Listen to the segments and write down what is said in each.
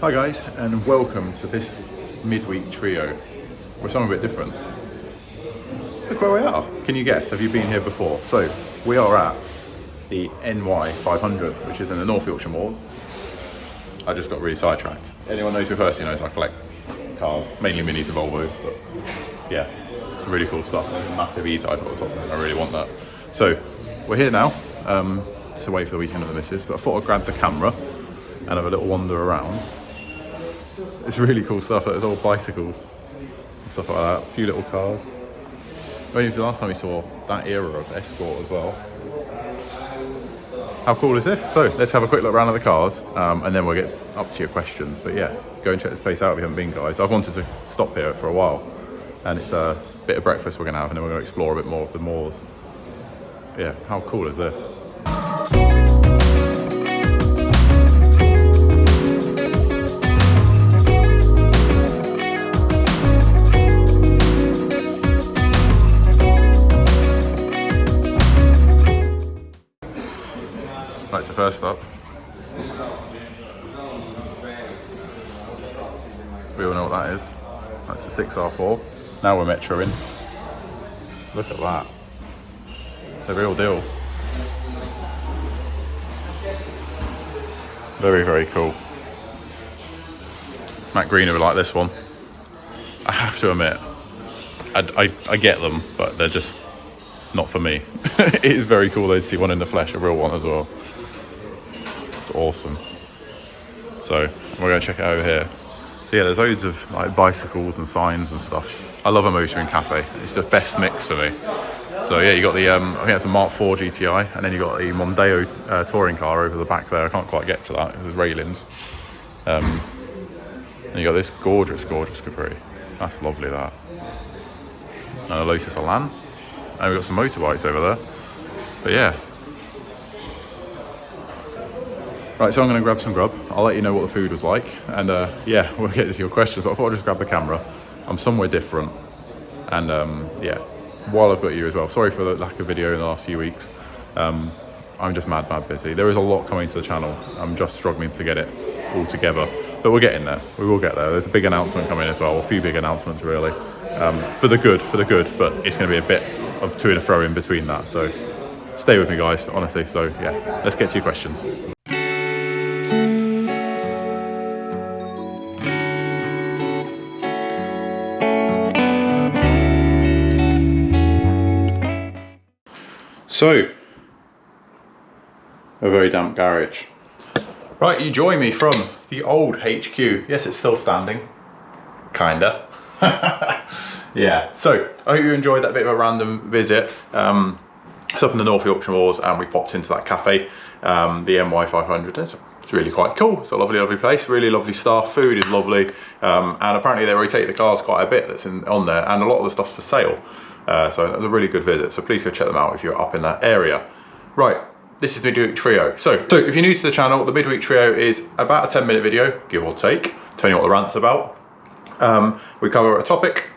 Hi guys, and welcome to this midweek trio. We're something a bit different. Look where we are. Can you guess? Have you been here before? So, we are at the NY500, which is in the North Yorkshire Moors. I just got really sidetracked. Anyone knows me personally knows I collect cars, mainly minis and Volvo, but yeah, some really cool stuff. There's a massive E-Type at the top there, I really want that. So, we're here now. Just away for the weekend of the missus, but I thought I'd grab the camera and have a little wander around. It's really cool stuff. There's all bicycles and stuff like that. A few little cars. Maybe the last time we saw that era of Escort as well. How cool is this? So let's have a quick look around at the cars, and then we'll get up to your questions. But yeah, go and check this place out if you haven't been, guys. I've wanted to stop here for a while, and it's a bit of breakfast we're going to have, and then we're going to explore a bit more of the moors. Yeah, how cool is this? Right, so first up, we all know what that is. That's the 6R4. Now we're metroing. Look at that. The real deal. Very, very cool. Matt Greener would like this one. I have to admit, I get them, but they're just not for me. It is very cool though to see one in the flesh, a real one as well. It's awesome. So we're going to check it over here. So yeah, there's loads of like bicycles and signs and stuff. I love a motoring cafe. It's the best mix for me. So yeah, you got the I think that's a Mark IV GTI, and then you got the Mondeo touring car over the back there. I can't quite get to that because there's railings. And you got this gorgeous Capri. That's lovely, that. And a Lotus Elan. And we've got some motorbikes over there. But yeah. Right, so I'm going to grab some grub. I'll let you know what the food was like. And yeah, we'll get to your questions. So I thought I'd just grab the camera. I'm somewhere different. And yeah, while I've got you as well. Sorry for the lack of video in the last few weeks. I'm just mad busy. There is a lot coming to the channel. I'm just struggling to get it all together. But we're getting there. We will get there. There's a big announcement coming as well. A few big announcements, really. For the good. But it's going to be a bit of to and fro in between that. So stay with me, guys, honestly. So yeah, let's get to your questions. So, a very damp garage. Right, you join me from the old HQ. Yes, it's still standing. Kinda. Yeah, so I hope you enjoyed that bit of a random visit. It's up in the North Yorkshire Moors, and we popped into that cafe, the NY500. It's really quite cool. It's a lovely place, really lovely staff, food is lovely, and apparently they rotate the cars quite a bit that's on there, and a lot of the stuff's for sale. So it was a really good visit, so please go check them out if you're up in that area. Right, this is the Midweek Trio. So if you're new to the channel, the Midweek Trio is about a 10-minute video, give or take, telling you what the rant's about. We cover a topic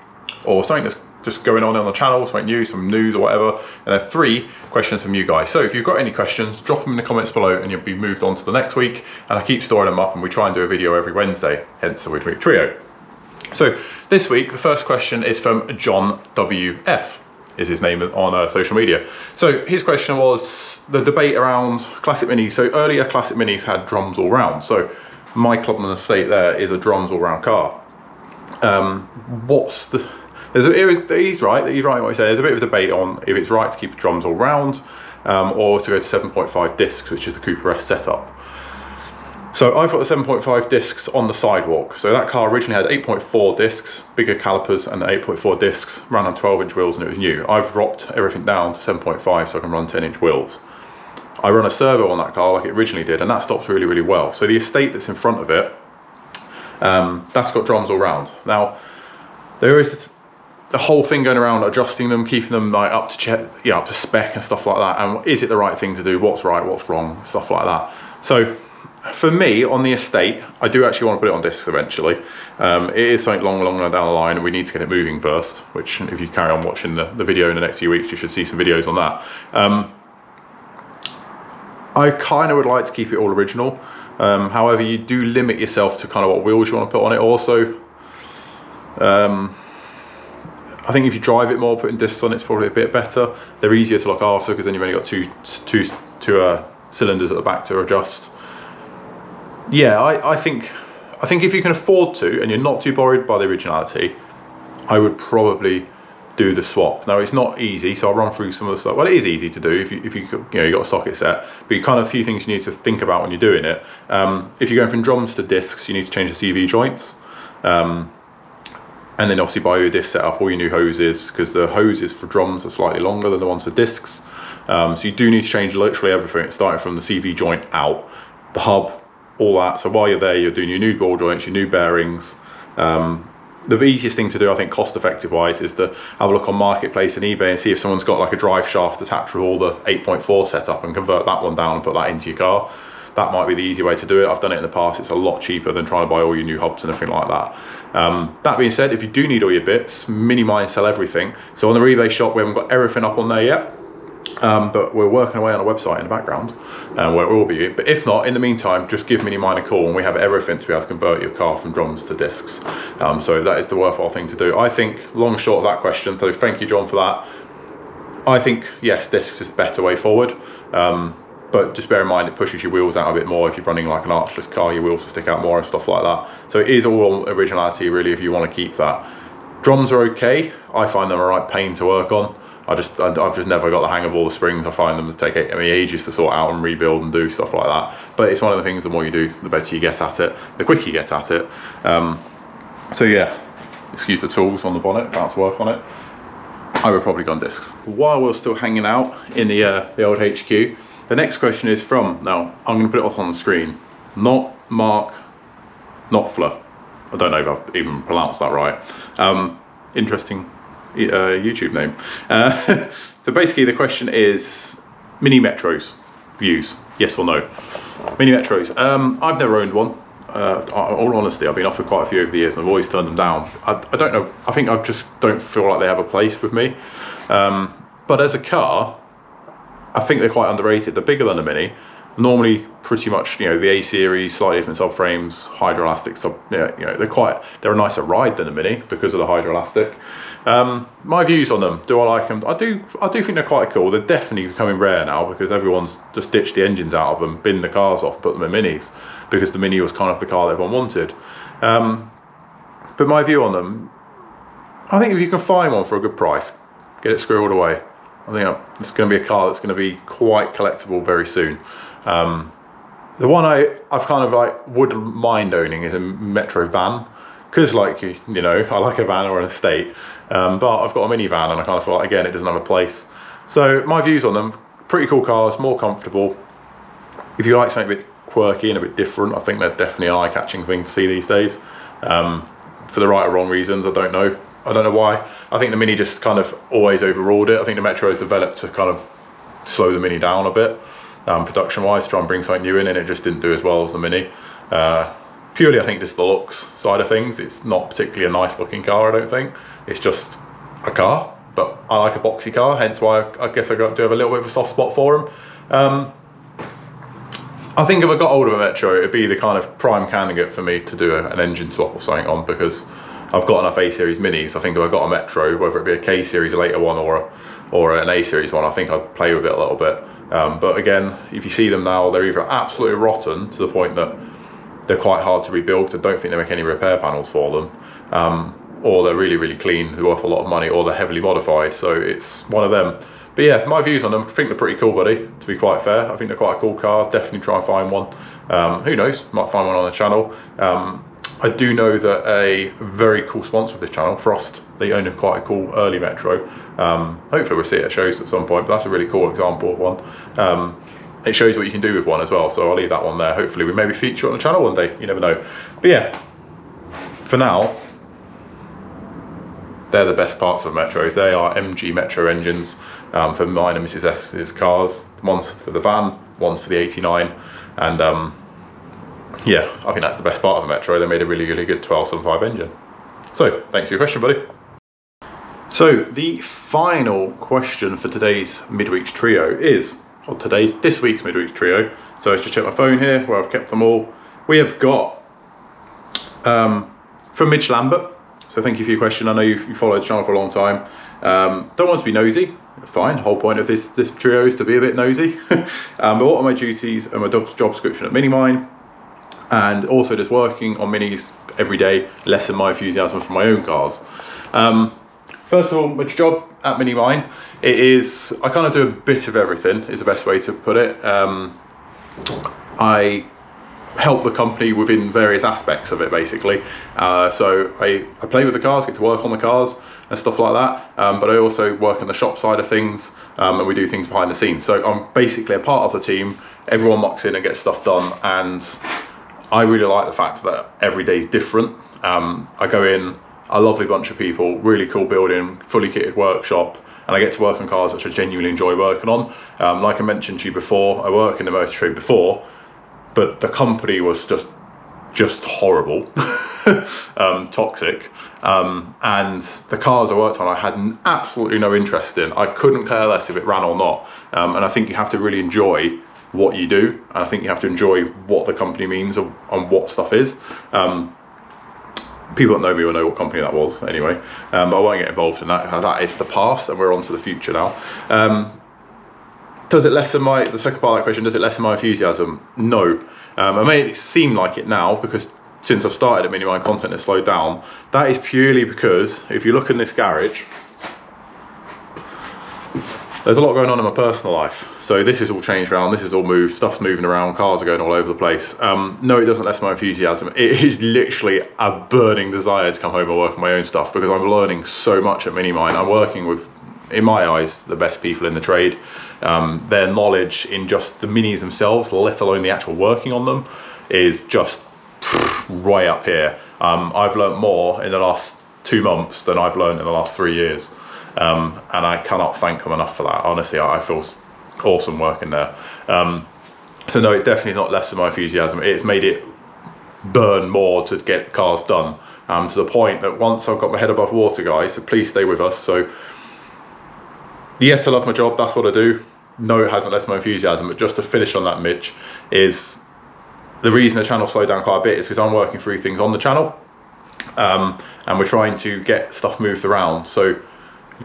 or something that's just going on the channel, something new, some news or whatever, and then 3 questions from you guys. So if you've got any questions, drop them in the comments below and you'll be moved on to the next week, and I keep storing them up, and we try and do a video every Wednesday, hence the Midweek Trio. So this week, the first question is from John WF, is his name on social media. So his question was the debate around classic minis. So earlier classic minis had drums all round. So my Clubman Estate there is a drums all round car. He's right in what he said. There's a bit of a debate on if it's right to keep the drums all round or to go to 7.5 discs, which is the Cooper S setup. So I've got the 7.5 discs on the sidewalk. So that car originally had 8.4 discs, bigger calipers, and the 8.4 discs ran on 12-inch wheels, and it was new. I've dropped everything down to 7.5 so I can run 10-inch wheels. I run a servo on that car like it originally did, and that stops really well. So the estate that's in front of it, that's got drums all round. Now, there is the whole thing going around adjusting them, keeping them like up to spec and stuff like that. And is it the right thing to do? What's right? What's wrong? Stuff like that. So for me, on the estate, I do actually want to put it on discs eventually. It is something long down the line, and we need to get it moving first, which if you carry on watching the video in the next few weeks, you should see some videos on that. I kind of would like to keep it all original, However, you do limit yourself to kind of what wheels you want to put on it also. I think if you drive it more, putting discs on it's probably a bit better. They're easier to look after because then you've only got two cylinders at the back to adjust. Yeah, I think if you can afford to and you're not too worried by the originality, I would probably do the swap. Now it's not easy, so I'll run through some of the stuff. Well, it is easy to do if you got a socket set, but you kind of a few things you need to think about when you're doing it. If you're going from drums to discs, you need to change the CV joints. And then obviously buy your disc setup, all your new hoses, because the hoses for drums are slightly longer than the ones for discs. So you do need to change literally everything, starting from the CV joint out, the hub, all that. So while you're there, you're doing your new ball joints, your new bearings. The easiest thing to do, I think, cost effective wise, is to have a look on Marketplace and eBay and see if someone's got like a drive shaft attached with all the 8.4 setup and convert that one down and put that into your car. That might be the easy way to do it. I've done it in the past. It's a lot cheaper than trying to buy all your new hubs and everything like that. That being said, if you do need all your bits, Minimine sell everything. So on the eBay shop, we haven't got everything up on there yet, but we're working away on a website in the background where it will be. But if not, in the meantime, just give Minimine a call and we have everything to be able to convert your car from drums to discs. So that is the worthwhile thing to do. I think, long and short of that question, so thank you, John, for that. I think, yes, discs is the better way forward. But just bear in mind it pushes your wheels out a bit more. If you're running like an archless car, your wheels will stick out more and stuff like that. So it is all originality really if you want to keep that. Drums are okay. I find them a right pain to work on. I've just never got the hang of all the springs. I find them to take ages to sort out and rebuild and do stuff like that. But it's one of the things, the more you do, the better you get at it, the quicker you get at it. So yeah, excuse the tools on the bonnet, about to work on it. I would probably go on discs. While we're still hanging out in the old HQ, the next question is from, now I'm going to put it off on the screen, not Mark Knopfler. I don't know if I've even pronounced that right. Interesting YouTube name. So basically the question is mini metros views, yes or no? Mini metros. I've never owned one. All honesty, I've been offered quite a few over the years and I've always turned them down. I don't know, I think I just don't feel like they have a place with me. But as a car, I think they're quite underrated. They're bigger than a Mini. Normally, pretty much, the A series, slightly different subframes, hydroelastic they're a nicer ride than a Mini because of the hydroelastic. My views on them: do I like them? I do think they're quite cool. They're definitely becoming rare now because everyone's just ditched the engines out of them, binned the cars off, put them in Minis because the Mini was kind of the car that everyone wanted. But my view on them: I think if you can find one for a good price, get it squirreled away. I think it's going to be a car that's going to be quite collectible very soon. The one I've kind of like would mind owning is a Metro van, because I like a van or an estate, but I've got a minivan and I kind of feel like, again, it doesn't have a place. So my views on them: pretty cool cars, more comfortable. If you like something a bit quirky and a bit different, I think they're definitely an eye-catching thing to see these days. For the right or wrong reasons, I don't know why. I think the Mini just kind of always overruled it. I think the Metro has developed to kind of slow the Mini down a bit, production-wise, to try and bring something new in, and it just didn't do as well as the Mini. Purely, I think, just the looks side of things. It's not particularly a nice-looking car, I don't think. It's just a car, but I like a boxy car, hence why I guess I do have a little bit of a soft spot for them. I think if I got hold of a Metro, it'd be the kind of prime candidate for me to do an engine swap or something on, because I've got enough A-series Minis. I think if I got a Metro, whether it be a K-series later one or an A-series one, I think I'd play with it a little bit. But again, if you see them now, they're either absolutely rotten to the point that they're quite hard to rebuild. I don't think they make any repair panels for them, or they're really, really clean, they're worth a lot of money, or they're heavily modified. So it's one of them. But yeah, my views on them: I think they're pretty cool, buddy, to be quite fair. I think they're quite a cool car. Definitely try and find one. Who knows, might find one on the channel. I do know that a very cool sponsor of this channel, Frost, they own quite a cool early Metro. Hopefully we'll see it at shows at some point, but that's a really cool example of one. It shows what you can do with one as well, so I'll leave that one there. Hopefully we maybe feature it on the channel one day, you never know. But yeah, for now, they're the best parts of Metros. They are MG Metro engines for mine and Mrs S's cars. One's for the van, one's for the 89, and yeah, I think that's the best part of a Metro. They made a really, really good 1275 engine. So, thanks for your question, buddy. So, the final question for today's midweek's trio is, or this week's Midweek trio. So let's just check my phone here where I've kept them all. We have got from Midge Lambert. So thank you for your question. I know you followed the channel for a long time. Don't want to be nosy. Fine. The whole point of this trio is to be a bit nosy. But what are my duties and my job description at Minimine, and also just working on minis every day, lessen my enthusiasm for my own cars. First of all, my job at Minimine, I kind of do a bit of everything, is the best way to put it. I help the company within various aspects of it, basically. So I play with the cars, get to work on the cars and stuff like that, but I also work on the shop side of things, and we do things behind the scenes. So I'm basically a part of the team. Everyone mucks in and gets stuff done, and I really like the fact that every day is different. I go in, a lovely bunch of people, really cool building, fully kitted workshop, and I get to work on cars which I genuinely enjoy working on. Like I mentioned to you before, I work in the motor trade before, but the company was just horrible, toxic, and the cars I worked on I had absolutely no interest in. I couldn't care less if it ran or not, and I think you have to really enjoy what you do, and I think you have to enjoy what the company means and what stuff is. People that know me will know what company that was anyway, but I won't get involved in that. That is the past and we're on to the future now. Does it lessen the second part of that question, does it lessen my enthusiasm? No. I may seem like it now because since I've started at Minimine, content has slowed down. That is purely because if you look in this garage, there's a lot going on in my personal life. So this is all changed around, this is all moved, stuff's moving around, cars are going all over the place. No, it doesn't lessen my enthusiasm. It is literally a burning desire to come home and work on my own stuff because I'm learning so much at Minimine. I'm working with, in my eyes, the best people in the trade. Their knowledge in just the minis themselves, let alone the actual working on them, is just right up here. I've learned more in the last 2 months than I've learned in the last 3 years. And I cannot thank them enough for that. Honestly, I feel awesome working there. So no, it's definitely not lessened my enthusiasm. It's made it burn more to get cars done, to the point that once I've got my head above water, guys, so please stay with us. So yes, I love my job, that's what I do. No, it hasn't lessened my enthusiasm, but just to finish on that, Mitch, is the reason the channel slowed down quite a bit is because I'm working through things on the channel, and we're trying to get stuff moved around. So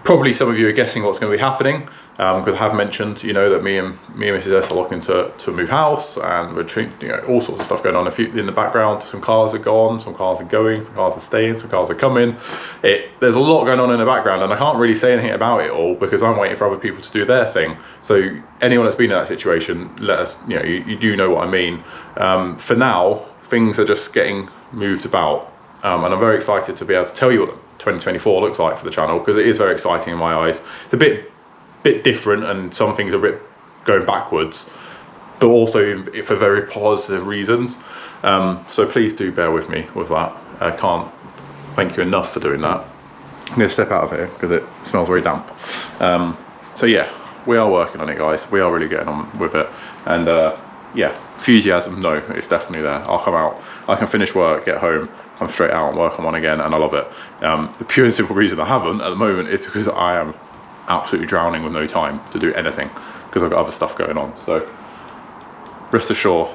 probably some of you are guessing what's going to be happening, because I have mentioned, you know, that me and Mrs. S are looking to move house, and we're treating, you know, all sorts of stuff going on in the background. Some cars are gone, some cars are going, some cars are staying, some cars are coming. There's a lot going on in the background, and I can't really say anything about it all because I'm waiting for other people to do their thing. So anyone that's been in that situation, let us, you know, you do know what I mean. For now, things are just getting moved about, and I'm very excited to be able to tell you what 2024 looks like for the channel, because it is very exciting in my eyes. It's a bit different, and some things are a bit going backwards, but also for very positive reasons. So please do bear with me with that. I can't thank you enough for doing that. I'm going to step out of here because it smells very damp. So yeah, we are working on it, guys. We are really getting on with it, and yeah, enthusiasm, no, it's definitely there. I'll come out, I can finish work, get home, I'm straight out and work on one again, and I love it. The pure and simple reason I haven't at the moment is because I am absolutely drowning with no time to do anything because I've got other stuff going on. So rest assured,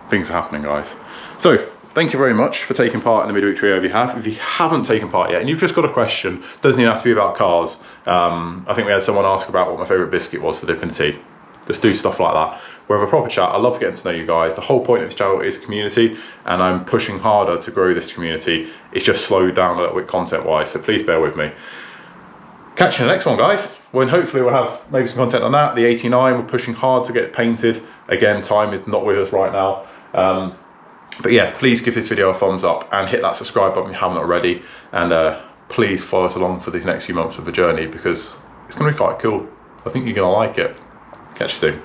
things are happening, guys. So thank you very much for taking part in the Midweek trio if you have. If you haven't taken part yet and you've just got a question, doesn't even have to be about cars. I think we had someone ask about what my favourite biscuit was to dip in tea. Just do stuff like that. We'll have a proper chat. I love getting to know you guys. The whole point of this channel is a community, and I'm pushing harder to grow this community. It's just slowed down a little bit content-wise, so please bear with me. Catch you in the next one, guys, when hopefully we'll have maybe some content on that. The 89, we're pushing hard to get it painted. Again, time is not with us right now. But yeah, please give this video a thumbs up and hit that subscribe button if you haven't already. And please follow us along for these next few months of the journey, because it's going to be quite cool. I think you're going to like it. Catch you soon.